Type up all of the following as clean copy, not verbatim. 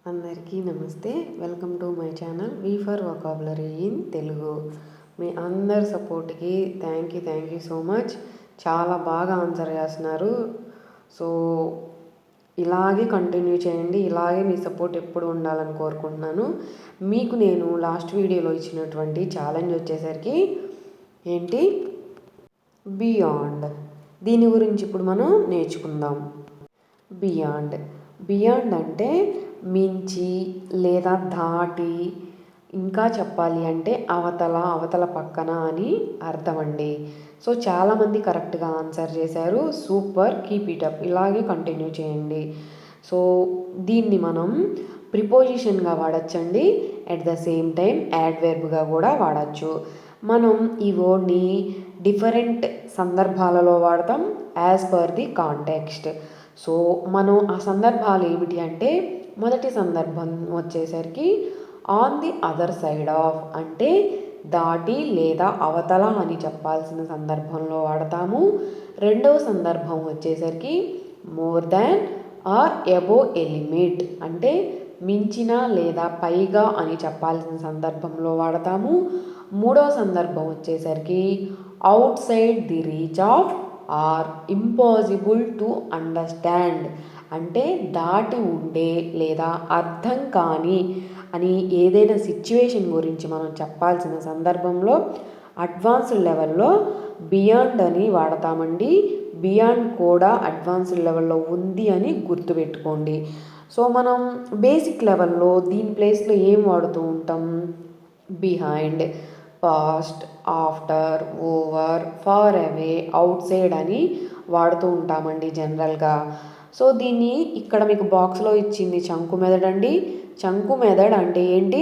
అందరికీ నమస్తే. Welcome to my channel V for vocabulary in Telugu. మీ అందరి సపోర్ట్కి థ్యాంక్ యూ సో మచ్. చాలా బాగా ఆన్సర్ చేస్తున్నారు. సో ఇలాగే కంటిన్యూ చేయండి. ఇలాగే మీ సపోర్ట్ ఎప్పుడు ఉండాలని కోరుకుంటున్నాను. మీకు నేను లాస్ట్ వీడియోలో ఇచ్చినటువంటి ఛాలెంజ్ వచ్చేసరికి ఏంటి, బియాండ్. దీని గురించి ఇప్పుడు మనం నేర్చుకుందాం. బియాండ్ అంటే మించి లేదా దాటి, ఇంకా చెప్పాలి అంటే అవతల పక్కన అని అర్థం అండి. సో చాలామంది కరెక్ట్గా ఆన్సర్ చేశారు. Super, keep it up. ఇలాగే కంటిన్యూ చేయండి. సో దీన్ని మనం ప్రిపోజిషన్గా వాడచ్చండి. అట్ ద సేమ్ టైం యాడ్వర్బ్గా కూడా వాడచ్చు. మనం ఈ వర్డ్ని డిఫరెంట్ సందర్భాలలో వాడతాం as per the context. So మనం ఆ సందర్భాలు ఏమిటి అంటే, మొదటి సందర్భం వచ్చేసరికి on the other side of, అంటే దాటి లేదా అవతల అని చెప్పాల్సిన సందర్భంలో వాడతాము. రెండవ సందర్భం వచ్చేసరికి more than or above a limit, అంటే మించిన లేదా పైగా అని చెప్పాల్సిన సందర్భంలో వాడతాము. మూడవ సందర్భం వచ్చేసరికి outside the reach of or impossible to understand, అంటే దాటి ఉండే లేదా అర్థం కాని అని ఏదైనా సిచ్యువేషన్ గురించి మనం చెప్పాల్సిన సందర్భంలో అడ్వాన్స్డ్ లెవెల్లో బియాండ్ అని వాడతామండి. బియాండ్ కూడా అడ్వాన్స్డ్ లెవెల్లో ఉంది అని గుర్తుపెట్టుకోండి. సో మనం బేసిక్ లెవెల్లో దీని ప్లేస్లో ఏం వాడుతూ ఉంటాం? Behind, past, after, over, far away, outside అని వాడుతూ ఉంటామండి జనరల్గా. సో దీన్ని ఇక్కడ మీకు బాక్స్లో ఇచ్చింది చంకు మెథడ్ అండి. చంకు మెథడ్ అంటే ఏంటి?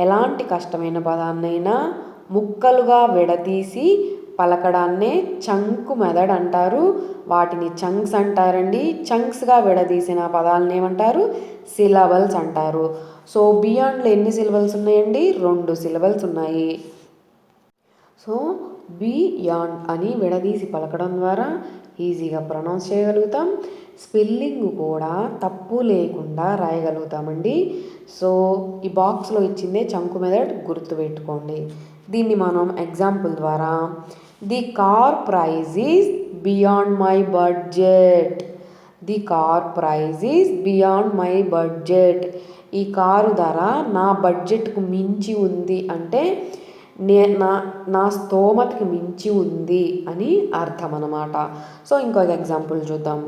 ఎలాంటి కష్టమైన పదాన్నైనా ముక్కలుగా విడదీసి పలకడాన్నే చంకు మెథడ్ అంటారు. వాటిని చంక్స్ అంటారండి. చంక్స్గా విడదీసిన పదాలను ఏమంటారు? సిలబల్స్ అంటారు. సో బియాండ్లో ఎన్ని సిలబల్స్ ఉన్నాయండి? 2 సిలబల్స్ ఉన్నాయి. సో బియాండ్ అని విడదీసి పలకడం ద్వారా ఈజీగా ప్రొనౌన్స్ చేయగలుగుతాం. స్పెల్లింగ్ కూడా తప్పు లేకుండా రాయగలుగుతామండి. సో ఈ బాక్స్లో ఇచ్చిందే చంకు మెథడ్, గుర్తుపెట్టుకోండి. దీన్ని మనం ఎగ్జాంపుల్ ద్వారా, the car price is beyond my budget. The car price is beyond my budget. ఈ కారు ధర నా బడ్జెట్కు మించి ఉంది, అంటే నా స్తోమతకి మించి ఉంది అని అర్థం అన్నమాట. సో ఇంకొక ఎగ్జాంపుల్ చూద్దాం.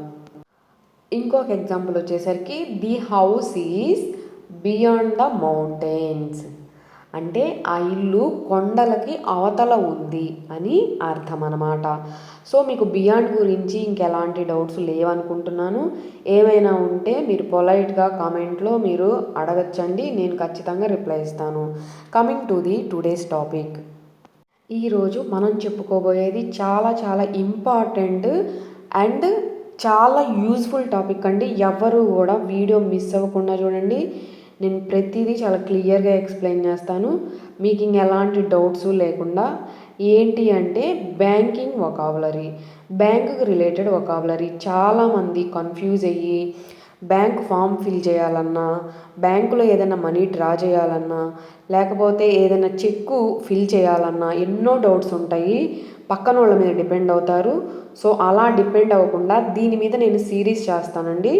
ఇంకొక ఎగ్జాంపుల్ వచ్చేసరికి the house is beyond the mountains, అంటే ఆ ఇల్లు కొండలకి అవతల ఉంది అని అర్థం అన్నమాట. సో మీకు బియాండ్ గురించి ఇంకెలాంటి డౌట్స్ లేవనుకుంటున్నాను. ఏమైనా ఉంటే మీరు పొలైట్గా కామెంట్లో మీరు అడగచ్చండి, నేను ఖచ్చితంగా రిప్లై ఇస్తాను. Coming to the today's topic. ఈరోజు మనం చెప్పుకోబోయేది చాలా ఇంపార్టెంట్ అండ్ చాలా యూజ్ఫుల్ టాపిక్ అండి. ఎవరు కూడా వీడియో మిస్ అవ్వకుండా చూడండి. నేను ప్రతిదీ చాలా క్లియర్గా ఎక్స్ప్లెయిన్ చేస్తాను, మీకు ఇంకెలాంటి డౌట్స్ లేకుండా. ఏంటి అంటే బ్యాంకింగ్ వొకాబులరీ, బ్యాంకుకి రిలేటెడ్ వొకాబులరీ. చాలామంది కన్ఫ్యూజ్ అయ్యి బ్యాంక్ ఫామ్ ఫిల్ చేయాలన్నా, బ్యాంకులో ఏదైనా మనీ డ్రా చేయాలన్నా, లేకపోతే ఏదైనా చెక్కు ఫిల్ చేయాలన్నా ఎన్నో డౌట్స్ ఉంటాయి. పక్కన వాళ్ళ మీద డిపెండ్ అవుతారు. సో అలా డిపెండ్ అవ్వకుండా దీని మీద నేను సిరీస్ చేస్తానండి.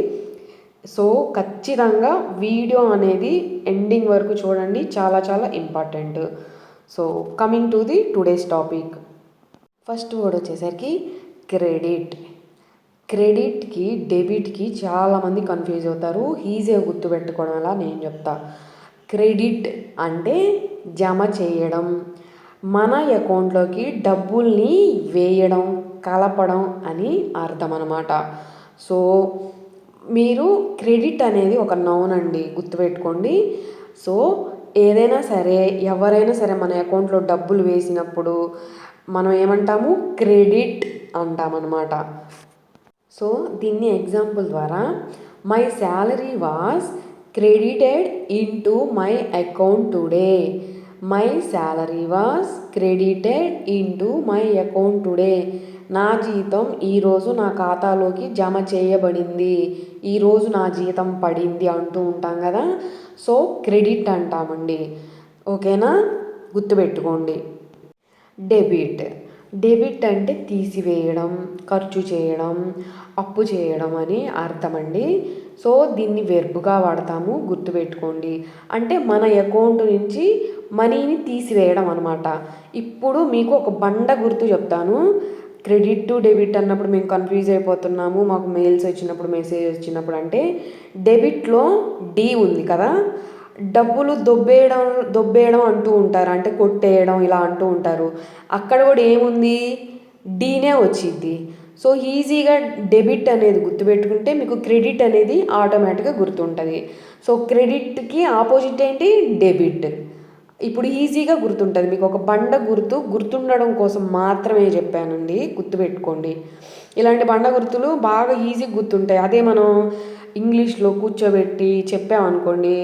సో ఖచ్చితంగా వీడియో అనేది ఎండింగ్ వరకు చూడండి, చాలా important. So coming to the today's topic. First word వచ్చేసరికి క్రెడిట్. క్రెడిట్కి డెబిట్కి చాలామంది కన్ఫ్యూజ్ అవుతారు. ఈజీగా గుర్తుపెట్టుకోవడం అలా నేను చెప్తా. క్రెడిట్ అంటే జమ చేయడం, మన అకౌంట్లోకి డబ్బుల్ని వేయడం, కలపడం అని అర్థం అన్నమాట. సో మీరు క్రెడిట్ అనేది ఒక నౌన్ అండి, గుర్తుపెట్టుకోండి. సో ఏదైనా సరే, ఎవరైనా సరే మన అకౌంట్లో డబ్బులు వేసినప్పుడు మనం ఏమంటాము? క్రెడిట్ అంటామన్నమాట. సో దీన్ని ఎగ్జాంపుల్ ద్వారా, my salary was credited in to my account today. My salary was credited in to my account today. నా జీతం ఈరోజు నా ఖాతాలోకి జమ చేయబడింది, ఈరోజు నా జీతం పడింది అంటూ ఉంటాం కదా. సో క్రెడిట్ అంటామండి. ఓకేనా, గుర్తుపెట్టుకోండి. డెబిట్. డెబిట్ అంటే తీసివేయడం, ఖర్చు చేయడం, అప్పు చేయడం అని అర్థం అండి. సో దీన్ని వెర్బ్గా వాడతాము, గుర్తుపెట్టుకోండి. అంటే మన అకౌంట్ నుంచి మనీని తీసివేయడం అనమాట. ఇప్పుడు మీకు ఒక బండ గుర్తు చెప్తాను. క్రెడిట్ టు డెబిట్ అన్నప్పుడు మేము కన్ఫ్యూజ్ అయిపోతున్నాము, మాకు మెయిల్స్ వచ్చినప్పుడు, మెసేజ్ వచ్చినప్పుడు. అంటే డెబిట్లో డి ఉంది కదా, డబ్బులు దొబ్బేయడం అంటూ ఉంటారు, అంటే కొట్టేయడం ఇలా అంటూ ఉంటారు. అక్కడ కూడా ఏముంది, డీనే వచ్చింది. సో ఈజీగా డెబిట్ అనేది గుర్తుపెట్టుకుంటే మీకు క్రెడిట్ అనేది ఆటోమేటిక్గా గుర్తుంటుంది. సో క్రెడిట్కి ఆపోజిట్ ఏంటి, డెబిట్. ఇప్పుడు ఈజీగా గుర్తుంటుంది మీకు. ఒక బండ గుర్తుండడం కోసం మాత్రమే చెప్పానండి, గుర్తుపెట్టుకోండి. ఇలాంటి బండ గుర్తులు బాగా ఈజీగా గుర్తుంటాయి. అదే మనం ఇంగ్లీష్లో కూర్చోబెట్టి చెప్పామనుకోండి,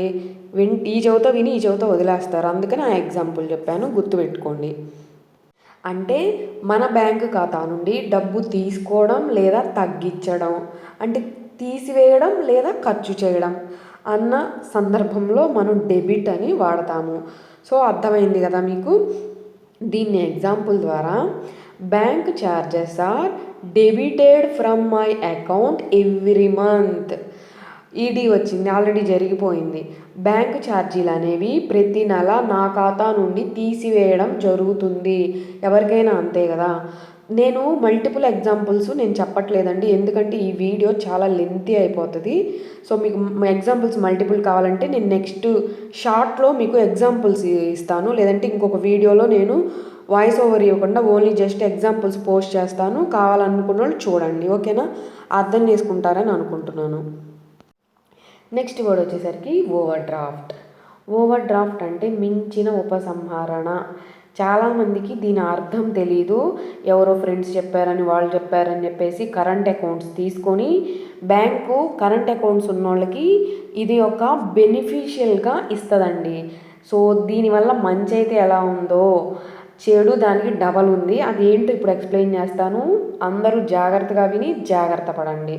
ఈ చెవితో విని ఈ చెవితో వదిలేస్తారు. అందుకని ఆ ఎగ్జాంపుల్ చెప్పాను, గుర్తుపెట్టుకోండి. అంటే మన బ్యాంకు ఖాతా నుండి డబ్బు తీసుకోవడం లేదా తగ్గించడం, అంటే తీసివేయడం లేదా ఖర్చు చేయడం అన్న సందర్భంలో మనం డెబిట్ అని వాడతాము. సో అర్థమైంది కదా మీకు. దీన్ని ఎగ్జాంపుల్ ద్వారా, bank charges are debited from my account every month. Ed వచ్చింది, ఆల్రెడీ జరిగిపోయింది. బ్యాంకు ఛార్జీలు అనేవి ప్రతి నెల నా ఖాతా నుండి తీసివేయడం జరుగుతుంది. ఎవరికైనా అంతే కదా. నేను మల్టిపుల్ ఎగ్జాంపుల్స్ నేను చెప్పట్లేదండి, ఎందుకంటే ఈ వీడియో చాలా లెంతీ అయిపోతుంది. సో మీకు ఎగ్జాంపుల్స్ మల్టిపుల్ కావాలంటే నేను నెక్స్ట్ షార్ట్లో మీకు ఎగ్జాంపుల్స్ ఇస్తాను, లేదంటే ఇంకొక వీడియోలో నేను వాయిస్ ఓవర్ ఇవ్వకుండా ఓన్లీ జస్ట్ ఎగ్జాంపుల్స్ పోస్ట్ చేస్తాను. కావాలనుకున్న వాళ్ళు చూడండి, ఓకేనా, అర్థం చేసుకుంటారని అనుకుంటున్నాను. నెక్స్ట్ వర్డ్ వచ్చేసరికి ఓవర్ డ్రాఫ్ట్. ఓవర్ డ్రాఫ్ట్ అంటే మించిన ఉపసంహరణ. చాలామందికి దీని అర్థం తెలీదు. ఎవరో ఫ్రెండ్స్ చెప్పారని, వాళ్ళు చెప్పారని చెప్పేసి కరెంట్ అకౌంట్స్ తీసుకొని బ్యాంకు కరెంట్ అకౌంట్స్ ఉన్న వాళ్ళకి ఇది ఒక బెనిఫిషియల్గా ఇస్తుందండి. సో దీనివల్ల మంచి అయితే ఎలా ఉందో, చెడు దానికి డబల్ ఉంది. అది ఏంటో ఇప్పుడు ఎక్స్ప్లెయిన్ చేస్తాను, అందరూ జాగ్రత్తగా విని జాగ్రత్త పడండి.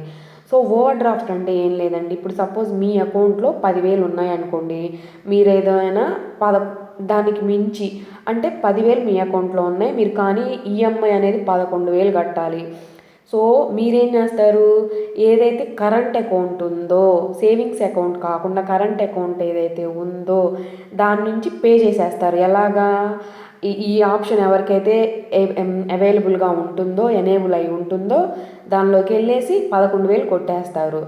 సో ఓవర్ డ్రాఫ్ట్ అంటే ఏం లేదండి, ఇప్పుడు సపోజ్ మీ అకౌంట్లో 10,000 ఉన్నాయనుకోండి, మీరు ఏదైనా దానికి మించి అంటే 10,000 మీ అకౌంట్లో ఉన్నాయి, మీరు కానీ ఈఎంఐ అనేది 11,000 కట్టాలి. సో మీరేం చేస్తారు, ఏదైతే కరెంట్ అకౌంట్ ఉందో, సేవింగ్స్ అకౌంట్ కాకుండా కరెంట్ అకౌంట్ ఏదైతే ఉందో దాని నుంచి పే చేసేస్తారు. ఎలాగా, ఈ ఆప్షన్ ఎవరికైతే అవైలబుల్గా ఉంటుందో, ఎనేబుల్ అయి ఉంటుందో దానిలోకి వెళ్ళేసి 11,000 కొట్టేస్తారు.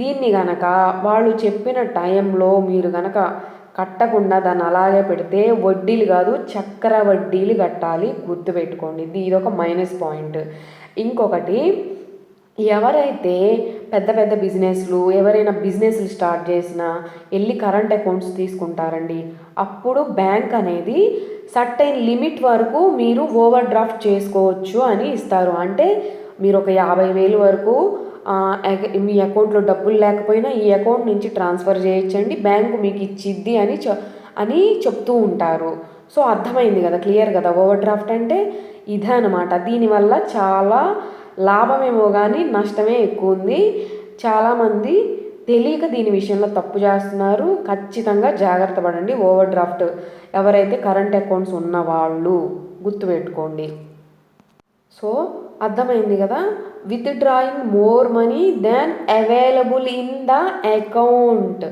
దీన్ని గనక వాళ్ళు చెప్పిన టైంలో మీరు గనక కట్టకుండా దాన్ని అలాగే పెడితే వడ్డీలు కాదు చక్ర వడ్డీలు కట్టాలి, గుర్తుపెట్టుకోండి. ఇదొక మైనస్ పాయింట్. ఇంకొకటి, ఎవరైతే పెద్ద పెద్ద బిజినెస్లు, ఎవరైనా బిజినెస్లు స్టార్ట్ చేసినా వెళ్ళి కరెంట్ అకౌంట్స్ తీసుకుంటారండి. అప్పుడు బ్యాంక్ అనేది సర్టైన్ లిమిట్ వరకు మీరు ఓవర్ డ్రాఫ్ట్ చేసుకోవచ్చు అని ఇస్తారు. అంటే మీరు ఒక 50,000 వరకు మీ అకౌంట్లో డబ్బులు లేకపోయినా ఈ అకౌంట్ నుంచి ట్రాన్స్ఫర్ చేయొచ్చండి, బ్యాంకు మీకు ఇచ్చిద్ది అని చెప్తూ ఉంటారు. సో అర్థమైంది కదా, క్లియర్ కదా. ఓవర్ డ్రాఫ్ట్ అంటే ఇదే అనమాట. దీనివల్ల చాలా లాభమేమో కానీ నష్టమే ఎక్కువ ఉంది. చాలామంది తెలియక దీని విషయంలో తప్పు చేస్తున్నారు. ఖచ్చితంగా జాగ్రత్త పడండి. ఓవర్ డ్రాఫ్ట్ ఎవరైతే కరెంట్ అకౌంట్స్ ఉన్నవాళ్ళు గుర్తుపెట్టుకోండి. సో అర్థమైంది కదా. Withdrawing more money than available in the account.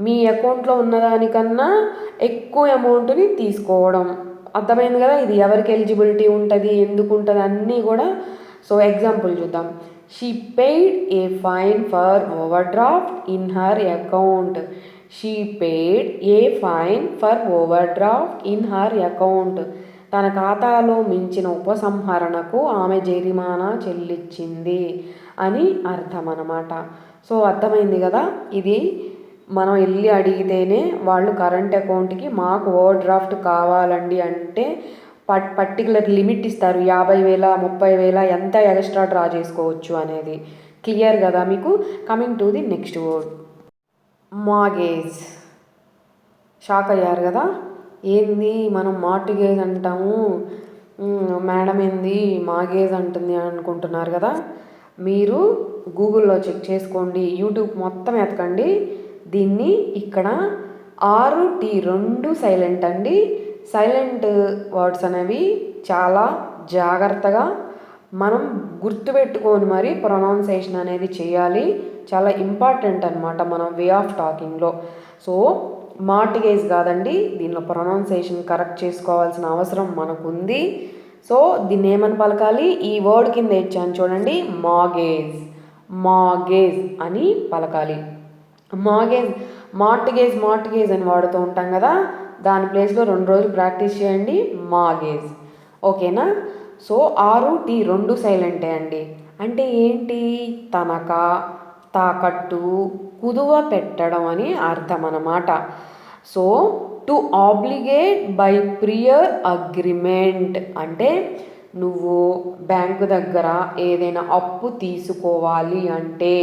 మీ అకౌంట్లో ఉన్నదానికన్నా ఎక్కువ అమౌంట్ని తీసుకోవడం. అర్థమైంది కదా. ఇది ఎవరికి ఎలిజిబిలిటీ ఉంటుంది, ఎందుకు ఉంటుంది అన్నీ కూడా. సో ఎగ్జాంపుల్ చూద్దాం. She paid A fine for over draft in her account. She paid A fine for over draft in her account. తన ఖాతాలో మించిన ఉపసంహరణకు ఆమె జరిమానా చెల్లించింది అని అర్థం అన్నమాట. సో అర్థమైంది కదా. ఇది మనం వెళ్ళి అడిగితేనే వాళ్ళు కరెంట్ అకౌంట్కి మాకు ఓవర్ డ్రాఫ్ట్ కావాలండి అంటే పర్టికులర్ లిమిట్ ఇస్తారు. 50,000, 30,000 ఎంత ఎక్స్ట్రా డ్రా చేసుకోవచ్చు అనేది. క్లియర్ కదా మీకు. Coming to the next word, mortgage. Shock అయ్యారు కదా, ఏంది మనం మార్టిగేజ్ అంటాము, మేడం ఏంది మాగేజ్ అంటుంది అనుకుంటున్నారు కదా. మీరు గూగుల్లో చెక్ చేసుకోండి, యూట్యూబ్ మొత్తం ఎతకండి. దీన్ని ఇక్కడ టీ రెండు సైలెంట్ అండి. సైలెంట్ వర్డ్స్ అనేవి చాలా జాగ్రత్తగా మనం గుర్తుపెట్టుకొని మరి ప్రొనౌన్సేషన్ అనేది చేయాలి. చాలా ఇంపార్టెంట్ అనమాట మన వే ఆఫ్ టాకింగ్లో. సో మార్టిగేజ్ కాదండి, దీనిలో ప్రొనౌన్సేషన్ కరెక్ట్ చేసుకోవాల్సిన అవసరం మనకుంది. సో దీన్ని ఏమని పలకాలి, ఈ వర్డ్ కింద ఇచ్చాను చూడండి, మాగేజ్. మాగేజ్ అని పలకాలి. మాగేజ్ మార్టిగేజ్ అని వాడుతూ ఉంటాం కదా, దాని ప్లేస్లో 2 రోజులు ప్రాక్టీస్ చేయండి, మాగేజ్. ఓకేనా. సో టీ రెండు సైలెంటే అండి. అంటే ఏంటి, తనఖా, తాకట్టు, కుదువ పెట్టడం అని అర్థం అన్నమాట. So to obligate by prior agreement అంటే నువ్వు బ్యాంకు దగ్గర ఏదైనా అప్పు తీసుకోవాలి అంటే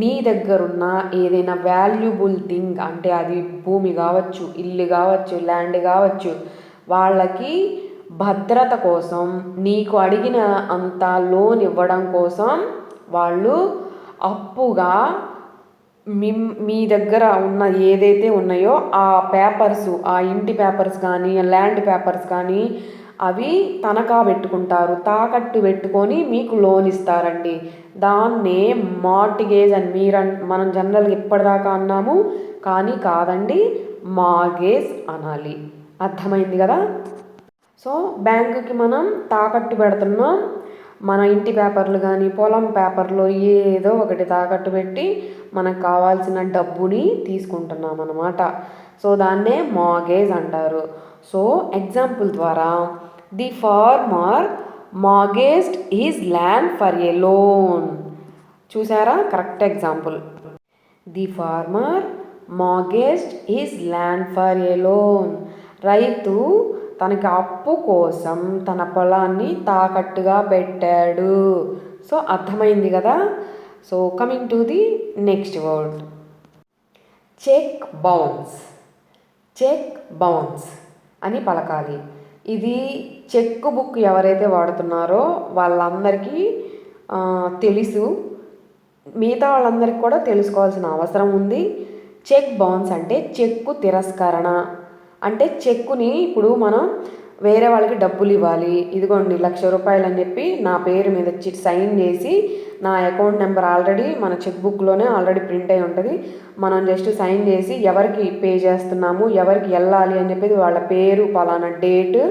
నీ దగ్గరున్న ఏదైనా వాల్యుబుల్ థింగ్, అంటే అది భూమి కావచ్చు, ఇల్లు కావచ్చు, ల్యాండ్ కావచ్చు, వాళ్ళకి భద్రత కోసం నీకు అడిగిన అంత లోన్ ఇవ్వడం కోసం వాళ్ళు అప్పుగా మీ దగ్గర ఉన్న ఏదైతే ఉన్నాయో ఆ పేపర్స్, ఆ ఇంటి పేపర్స్ కానీ ల్యాండ్ పేపర్స్ కానీ అవి తనఖా పెట్టుకుంటారు, తాకట్టు పెట్టుకొని మీకు లోన్ ఇస్తారండి. దాన్నే మార్టిగేజ్ అని మనం జనరల్గా ఇప్పటిదాకా అన్నాము, కానీ కాదండి, మార్గేజ్ అనాలి. అర్థమైంది కదా. సో బ్యాంకుకి మనం తాకట్టు పెడుతున్నాం, మన ఇంటి పేపర్లు కానీ పొలం పేపర్లు ఏదో ఒకటి తాకట్టు పెట్టి మనకు కావాల్సిన డబ్బుని తీసుకుంటున్నాం అన్నమాట. సో దాన్నే మార్గేజ్ అంటారు. సో ఎగ్జాంపుల్ ద్వారా, the farmer mortgaged his land for a loan. చూసారా, correct example. The farmer mortgaged his land for a loan. రైతు తనకి అప్పు కోసం తన పొలాన్ని తాకట్టుగా పెట్టాడు. సో అర్థమైంది కదా. So coming to the next word, cheque bounce. Cheque bounce అని పలకాలి. ఇది చెక్ బుక్ ఎవరైతే వాడుతున్నారో వాళ్ళందరికీ తెలుసు, మిగతా వాళ్ళందరికీ కూడా తెలుసుకోవాల్సిన అవసరం ఉంది. చెక్ బౌన్స్ అంటే చెక్కు తిరస్కరణ. అంటే చెక్కుని ఇప్పుడు మనం వేరే వాళ్ళకి డబ్బులు ఇవ్వాలి, ఇదిగోండి 1,00,000 రూపాయలు అని చెప్పి నా పేరు మీద సైన్ చేసి, నా అకౌంట్ నెంబర్ ఆల్రెడీ మన చెక్ బుక్లోనే ఆల్రెడీ ప్రింట్ అయి ఉంటుంది, మనం జస్ట్ సైన్ చేసి ఎవరికి పే చేస్తున్నాము, ఎవరికి వెళ్ళాలి అని చెప్పేది వాళ్ళ పేరు, పలానా డేట్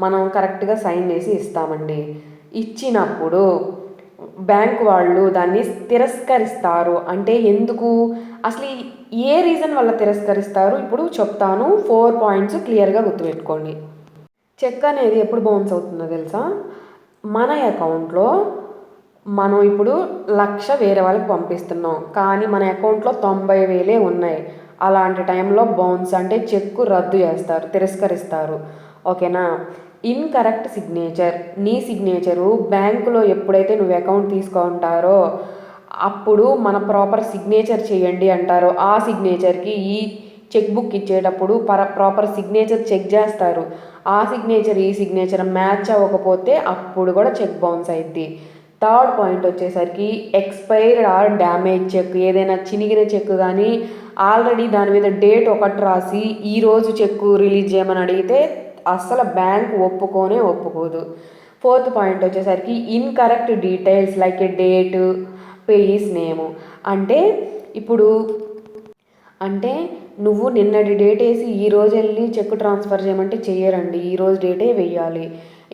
మనం కరెక్ట్గా సైన్ చేసి ఇస్తామండి. ఇచ్చినప్పుడు బ్యాంకు వాళ్ళు దాన్ని తిరస్కరిస్తారు. అంటే ఎందుకు, అసలు ఏ రీజన్ వల్ల తిరస్కరిస్తారు ఇప్పుడు చెప్తాను. 4 పాయింట్స్ క్లియర్గా గుర్తుపెట్టుకోండి. చెక్ అనేది ఎప్పుడు బౌన్స్ అవుతుందో తెలుసా, మన అకౌంట్లో మనం ఇప్పుడు 1,00,000 వేరే వాళ్ళకి పంపిస్తున్నాం, కానీ మన అకౌంట్లో 90,000 ఉన్నాయి. అలాంటి టైంలో బౌన్స్ అంటే చెక్కు రద్దు చేస్తారు, తిరస్కరిస్తారు. ఓకేనా. ఇన్కరెక్ట్ సిగ్నేచర్, నీ సిగ్నేచరు బ్యాంకులో ఎప్పుడైతే నువ్వు అకౌంట్ తీసుకుంటారో అప్పుడు మన ప్రాపర్ సిగ్నేచర్ చేయండి అంటారు. ఆ సిగ్నేచర్కి ఈ చెక్ బుక్ ఇచ్చేటప్పుడు ప్రాపర్ సిగ్నేచర్ చెక్ చేస్తారు. ఆ సిగ్నేచర్ ఈ సిగ్నేచర్ మ్యాచ్ అవ్వకపోతే అప్పుడు కూడా చెక్ బౌన్స్ అయింది. థర్డ్ పాయింట్ వచ్చేసరికి ఎక్స్పైర్డ్ ఆర్ డ్యామేజ్ చెక్. ఏదైనా చినిగిన చెక్ కానీ ఆల్రెడీ దాని మీద డేట్ ఒకటి రాసి ఈరోజు చెక్కు రిలీజ్ చేయమని అడిగితే అస్సలు బ్యాంక్ ఒప్పుకోదు. ఫోర్త్ పాయింట్ వచ్చేసరికి incorrect details like a date, payees name. అంటే నువ్వు నిన్నటి డేట్ వేసి ఈరోజు వెళ్ళి చెక్ ట్రాన్స్ఫర్ చేయమంటే చెయ్యరండి, ఈరోజు డేటే వెయ్యాలి.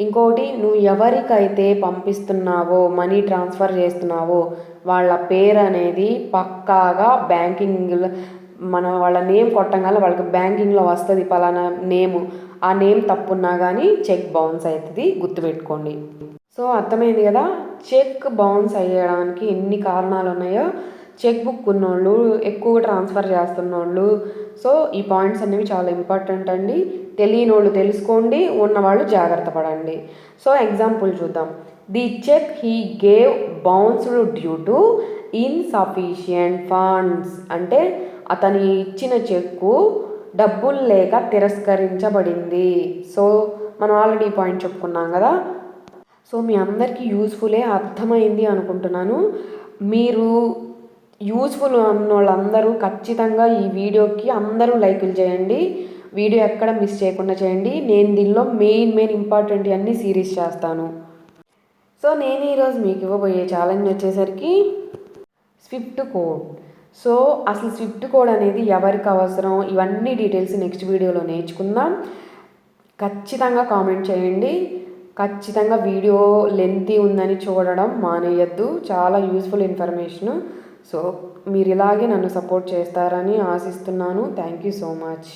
ఇంకోటి, నువ్వు ఎవరికైతే పంపిస్తున్నావో, మనీ ట్రాన్స్ఫర్ చేస్తున్నావో వాళ్ళ పేరు అనేది పక్కాగా బ్యాంకింగ్లో మనం వాళ్ళ నేమ్ కొట్టంగానే వాళ్ళకి బ్యాంకింగ్లో వస్తుంది పలానా నేము. ఆ నేమ్ తప్పున్నా కానీ చెక్ బౌన్స్ అవుతుంది, గుర్తుపెట్టుకోండి. సో అర్థమైంది కదా చెక్ బౌన్స్ అయ్యడానికి ఎన్ని కారణాలు ఉన్నాయో. చెక్ బుక్ ఉన్నోళ్ళు, ఎక్కువ ట్రాన్స్ఫర్ చేస్తున్నోళ్ళు. సో ఈ పాయింట్స్ అనేవి చాలా ఇంపార్టెంట్ అండి. తెలియనోళ్ళు తెలుసుకోండి, ఉన్నవాళ్ళు జాగ్రత్త పడండి. సో ఎగ్జాంపుల్ చూద్దాం. The cheque he gave bounced due to insufficient funds. అంటే అతని ఇచ్చిన చెక్కు డబ్బులు లేక తిరస్కరించబడింది. సో మనం ఆల్రెడీ ఈ పాయింట్ చెప్పుకున్నాం కదా. సో మీ అందరికీ యూస్ఫుల్లే అర్థమైంది అనుకుంటున్నాను. మీరు యూస్ఫుల్ ఉన్న వాళ్ళందరూ ఖచ్చితంగా ఈ వీడియోకి అందరూ లైకులు చేయండి. వీడియో ఎక్కడ మిస్ చేయకుండా చేయండి. నేను దీనిలో మెయిన్ ఇంపార్టెంట్ అన్నీ సిరీస్ చేస్తాను. సో నేను ఈరోజు మీకు ఇవ్వబోయే ఛాలెంజ్ వచ్చేసరికి స్విఫ్ట్ కోడ్. సో అసలు స్విఫ్ట్ కోడ్ అనేది ఎవరికి అవసరం, ఇవన్నీ డీటెయిల్స్ నెక్స్ట్ వీడియోలో నేర్చుకుందాం. ఖచ్చితంగా కామెంట్ చేయండి. ఖచ్చితంగా వీడియో లెంతీ ఉందని చూడడం మానేయద్దు. చాలా యూస్ఫుల్ ఇన్ఫర్మేషన్. సో మీరు ఇలాగే నన్ను సపోర్ట్ చేస్తారని ఆశిస్తున్నాను. Thank you so much.